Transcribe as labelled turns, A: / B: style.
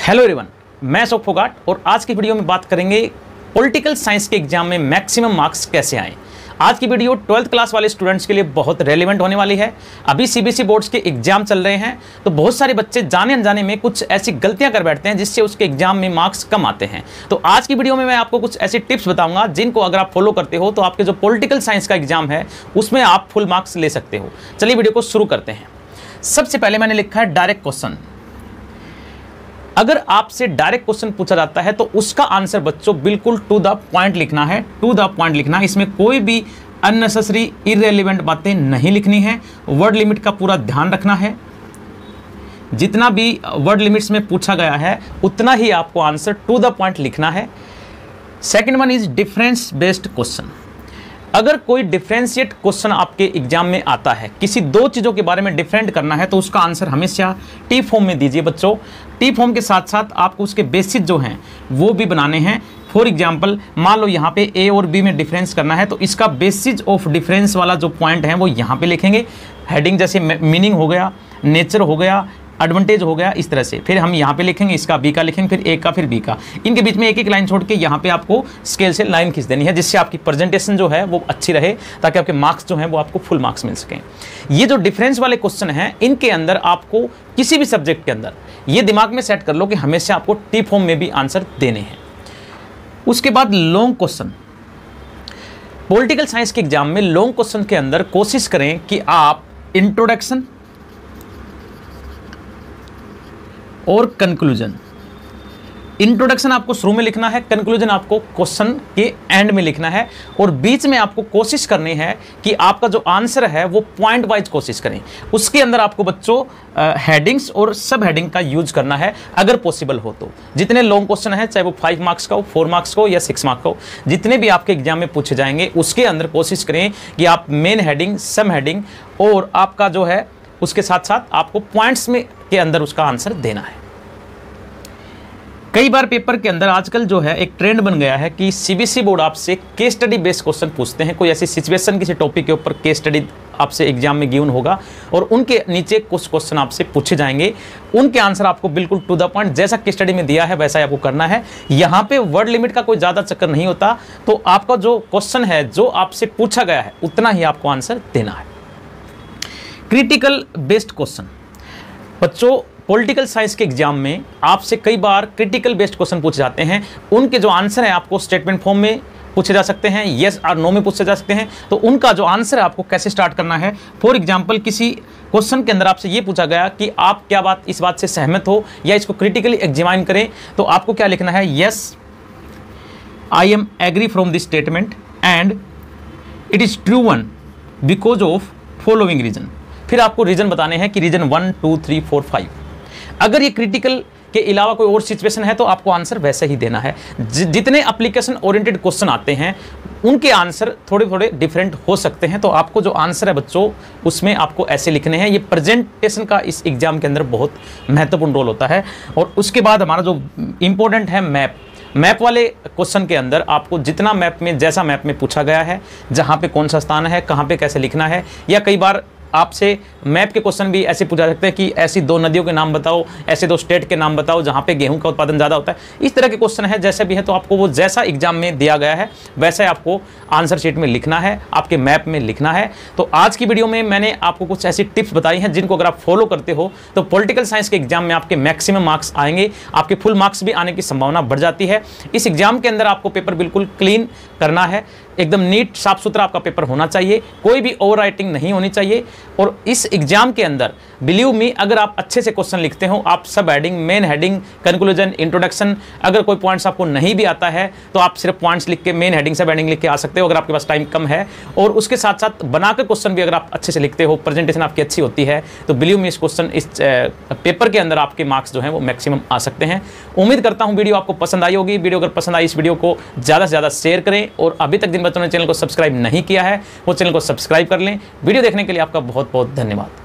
A: Hello everyone, मैं अशोक फोगाट और आज की वीडियो में बात करेंगे पॉलिटिकल साइंस के एग्जाम में मैक्सिमम मार्क्स कैसे आएं। आज की वीडियो 12th क्लास वाले स्टूडेंट्स के लिए बहुत रेलेवेंट होने वाली है। अभी सीबीएसई बोर्ड्स के एग्जाम चल रहे हैं, तो बहुत सारे बच्चे जाने अनजाने में कुछ ऐसी गलतियां कर बैठते हैं जिससे उसके एग्जाम में मार्क्स कम आते हैं। तो आज की वीडियो में मैं आपको कुछ ऐसी टिप्स बताऊंगा जिनको अगर आप फॉलो करते हो तो आपके जो पॉलिटिकल साइंस का एग्जाम है उसमें आप फुल मार्क्स ले सकते हो। चलिए वीडियो को शुरू करते हैं। सबसे पहले मैंने लिखा है डायरेक्ट क्वेश्चन। अगर आपसे डायरेक्ट क्वेश्चन पूछा जाता है तो उसका आंसर बच्चों बिल्कुल टू द पॉइंट लिखना है, टू द पॉइंट लिखना है। इसमें कोई भी अननेसेसरी इररिलेवेंट बातें नहीं लिखनी है। वर्ड लिमिट का पूरा ध्यान रखना है। जितना भी वर्ड लिमिट्स में पूछा गया है उतना ही आपको आंसर टू द पॉइंट लिखना है। Second one is difference based question. अगर कोई डिफरेंशिएट क्वेश्चन आपके एग्जाम में आता है, किसी दो चीज़ों के बारे में डिफरेंट करना है, तो उसका आंसर हमेशा टी फॉर्म में दीजिए बच्चों। टी फॉर्म के साथ साथ आपको उसके बेसिस जो हैं वो भी बनाने हैं। फॉर एग्जांपल मान लो यहाँ पे ए और बी में डिफरेंस करना है, तो इसका बेसिस ऑफ डिफरेंस वाला जो पॉइंट है वो यहाँ पे लिखेंगे। हेडिंग जैसे मीनिंग हो गया, नेचर हो गया, एडवांटेज हो गया, इस तरह से फिर हम यहाँ पे लिखेंगे, इसका बी का लिखेंगे, फिर ए का, फिर बी का। इनके बीच में एक एक लाइन छोड़ के यहाँ पे आपको स्केल से लाइन खींच देनी है, जिससे आपकी प्रेजेंटेशन जो है वो अच्छी रहे, ताकि आपके मार्क्स जो हैं वो आपको फुल मार्क्स मिल सकें। ये जो डिफरेंस वाले क्वेश्चन हैं इनके अंदर आपको किसी भी सब्जेक्ट के अंदर ये दिमाग में सेट कर लो कि हमेशा आपको टी फॉर्म में भी आंसर देने हैं। उसके बाद लॉन्ग क्वेश्चन। पॉलिटिकल साइंस के एग्जाम में लॉन्ग क्वेश्चन के अंदर कोशिश करें कि आप इंट्रोडक्शन और कंक्लूजन, इंट्रोडक्शन आपको शुरू में लिखना है, कंक्लूजन आपको क्वेश्चन के एंड में लिखना है, और बीच में आपको कोशिश करनी है कि आपका जो आंसर है वो पॉइंट वाइज कोशिश करें। उसके अंदर आपको बच्चों हेडिंग्स और सब हेडिंग का यूज करना है अगर पॉसिबल हो तो। जितने लॉन्ग क्वेश्चन है, चाहे वो 5 मार्क्स का हो, 4 मार्क्स का हो या 6 मार्क्स का हो, जितने भी आपके एग्जाम में पूछे जाएंगे उसके अंदर कोशिश करें कि आप मेन हेडिंग, सब हेडिंग और आपका जो है उसके साथ साथ आपको पॉइंट्स में के अंदर उसका आंसर देना है। कई बार पेपर के अंदर आजकल जो है एक ट्रेंड बन गया है कि सीबीएसई बोर्ड आपसे केस स्टडी बेस्ड क्वेश्चन पूछते हैं। कोई ऐसी सिचुएशन किसी टॉपिक के ऊपर केस स्टडी आपसे एग्जाम में गिवन होगा और उनके नीचे कुछ क्वेश्चन आपसे पूछे जाएंगे। उनके आंसर आपको बिल्कुल टू द पॉइंट जैसा केस स्टडी में दिया है वैसा ही आपको करना है। यहाँ पे वर्ड लिमिट का कोई ज़्यादा चक्कर नहीं होता, तो आपका जो क्वेश्चन है जो आपसे पूछा गया है उतना ही आपको आंसर देना है। Critical based question. बच्चों पॉलिटिकल साइंस के एग्जाम में आपसे कई बार क्रिटिकल बेस्ड क्वेश्चन पूछे जाते हैं। उनके जो आंसर है आपको स्टेटमेंट फॉर्म में पूछे जा सकते हैं, येस और नो में पूछे जा सकते हैं। तो उनका जो आंसर है आपको कैसे स्टार्ट करना है। फॉर एग्जांपल किसी क्वेश्चन के अंदर आपसे ये पूछा गया कि आप क्या इस बात से सहमत हो या इसको क्रिटिकली एग्जामिन करें, तो आपको क्या लिखना है, yes I am agree from this statement and it is true one because of following reason. फिर आपको रीजन बताने हैं कि रीजन 1, 2, 3, 4, 5। अगर ये क्रिटिकल के अलावा कोई और सिचुएशन है तो आपको आंसर वैसे ही देना है। जितने एप्लीकेशन ओरिएंटेड क्वेश्चन आते हैं उनके आंसर थोड़े थोड़े डिफरेंट हो सकते हैं, तो आपको जो आंसर है बच्चों उसमें आपको ऐसे लिखने हैं। ये प्रेजेंटेशन का इस एग्जाम के अंदर बहुत महत्वपूर्ण रोल होता है। और उसके बाद हमारा जो इंपॉर्टेंट है मैप वाले क्वेश्चन के अंदर आपको जितना मैप में, जैसा मैप में पूछा गया है, जहाँ पे कौन सा स्थान है, कहाँ पे कैसे लिखना है, या कई बार आपसे मैप के क्वेश्चन भी ऐसे पूछा सकते हैं कि ऐसी 2 नदियों के नाम बताओ, ऐसे 2 स्टेट के नाम बताओ जहाँ पे गेहूं का उत्पादन ज़्यादा होता है। इस तरह के क्वेश्चन है जैसे भी है, तो आपको वो जैसा एग्जाम में दिया गया है वैसे ही आपको आंसर शीट में लिखना है, आपके मैप में लिखना है। तो आज की वीडियो में मैंने आपको कुछ ऐसी टिप्स बताई हैं जिनको अगर आप फॉलो करते हो तो पॉलिटिकल साइंस के एग्जाम में आपके मैक्सिमम मार्क्स आएंगे, आपके फुल मार्क्स भी आने की संभावना बढ़ जाती है। इस एग्जाम के अंदर आपको पेपर बिल्कुल क्लीन करना है, एकदम नीट साफ सुथरा आपका पेपर होना चाहिए, कोई भी ओवर राइटिंग नहीं होनी चाहिए। और इस एग्जाम के अंदर बिलीव मी, अगर आप अच्छे से क्वेश्चन लिखते हो, आप सब heading, main heading, conclusion, introduction, अगर कोई पॉइंट्स आपको नहीं भी आता है तो आप सिर्फ पॉइंट्स लिख के, मेन हेडिंग, सब हेडिंग लिख के आ सकते हो अगर आपके पास टाइम कम है। और उसके साथ साथ बनाकर क्वेश्चन भी अगर आप अच्छे से लिखते हो, प्रेजेंटेशन आपकी अच्छी होती है, तो बिलीव मी इस पेपर के अंदर आपके मार्क्स जो हैं वो मैक्सिमम आ सकते हैं। उम्मीद करता हूँ वीडियो आपको पसंद आई होगी। वीडियो अगर पसंद आई, इस वीडियो को ज़्यादा से ज़्यादा शेयर करें, और अभी तक जिन बच्चों ने चैनल को सब्सक्राइब नहीं किया है वो चैनल को सब्सक्राइब कर लें। वीडियो देखने के लिए आपका बहुत बहुत धन्यवाद।